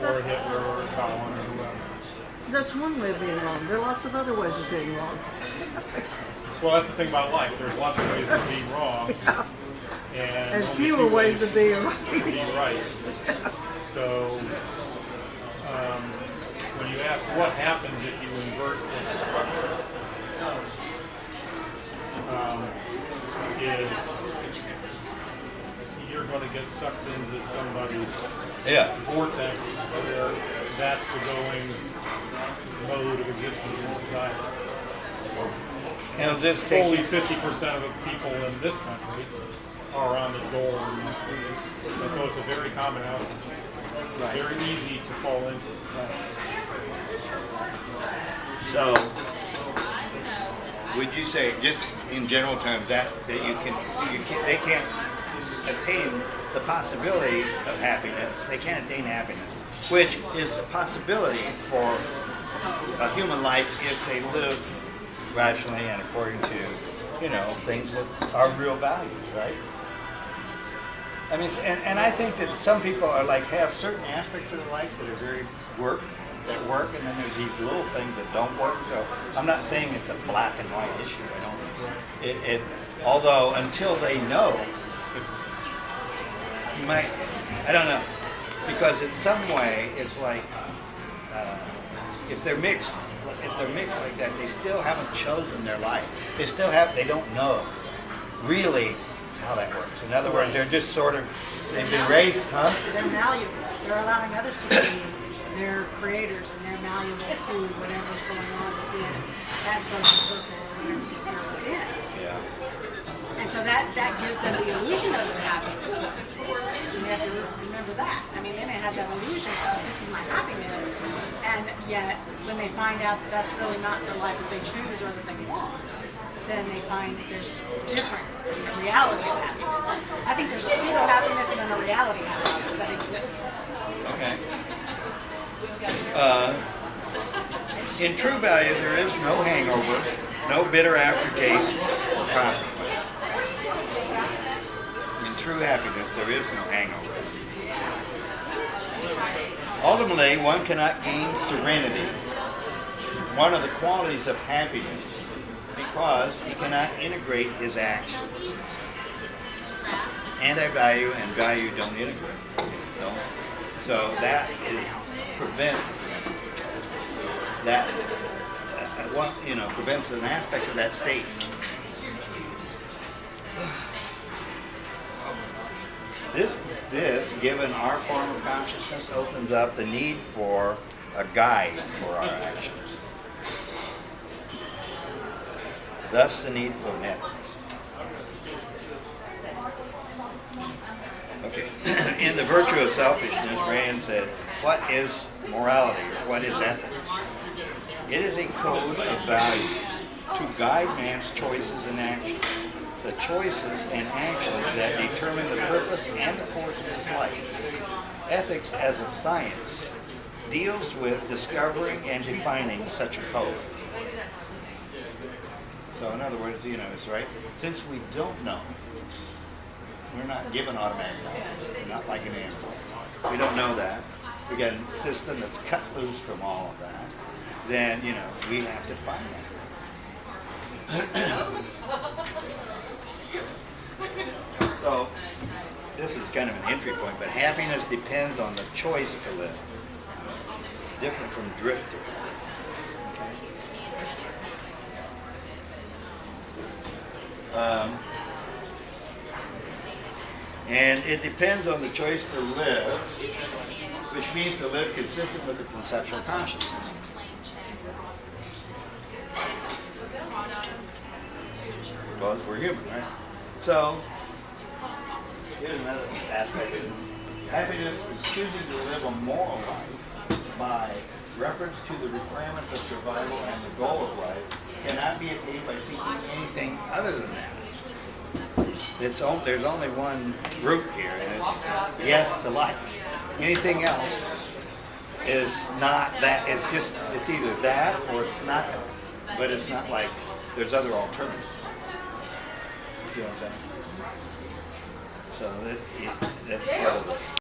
or Hitler or Stalin or whoever. That's one way of being wrong. There are lots of other ways of being wrong. Well, that's the thing about life. There's lots of ways to be wrong, and And only fewer few ways of being to be right. right. So, when you ask what happens if you invert this structure, is you're going to get sucked into somebody's vortex where that's the going mode of existence in society. And just take Only 50% of the people in this country are on the dole, and so it's a very common outcome. Very easy to fall into. So, would you say, just in general terms, that they can't attain the possibility of happiness? They can't attain happiness, which is a possibility for a human life if they live rationally and according to, things that are real values, right? I mean, and I think that some people are have certain aspects of their life that are very work, and then there's these little things that don't work. So I'm not saying it's a black and white issue. Although until they know, you might, I don't know, because in some way it's like if they're mixed like that, they still haven't chosen their life. They don't know really how that works. In other words, they're just sort of, they've been raised, huh? They're malleable. They're allowing others to be their creators, and they're malleable to whatever's going on within that social circle or whatever they're within. Yeah. And so that gives them the illusion of their happiness. You have to remember that. I mean, they may have that illusion of this is my happiness, and yet when they find out that that's really not the life that they choose or that they want, then they find that there's different reality of happiness. I think there's a pseudo happiness and then a reality happiness that exists. Okay. In true value, there is no hangover, no bitter aftertaste or consequence. In true happiness, there is no hangover. Ultimately, one cannot gain serenity, one of the qualities of happiness, because he cannot integrate his actions. Anti-value and value don't integrate. So that prevents that prevents an aspect of that state. This, given our form of consciousness, opens up the need for a guide for our actions. Thus, the need for an ethics. Okay. In The Virtue of Selfishness, Rand said, "What is morality? What is ethics? It is a code of values to guide man's choices and actions. The choices and actions that determine the purpose and the course of his life. Ethics as a science deals with discovering and defining such a code." So in other words, it's right. Since we don't know, we're not given automatic knowledge. We're not like an animal. We don't know that. We got a system that's cut loose from all of that. Then, we have to find that. So, this is kind of an entry point, but happiness depends on the choice to live. It's different from drifting. And it depends on the choice to live, which means to live consistent with the conceptual consciousness. Because we're human, right? So, here's another aspect. Happiness is choosing to live a moral life by reference to the requirements of survival, and the goal of life cannot be attained by seeking anything other than that. There's only one route here, and it's yes to life. Anything else is not that. It's either that or it's not that. But it's not like there's other alternatives. See what I'm saying? So that's part of the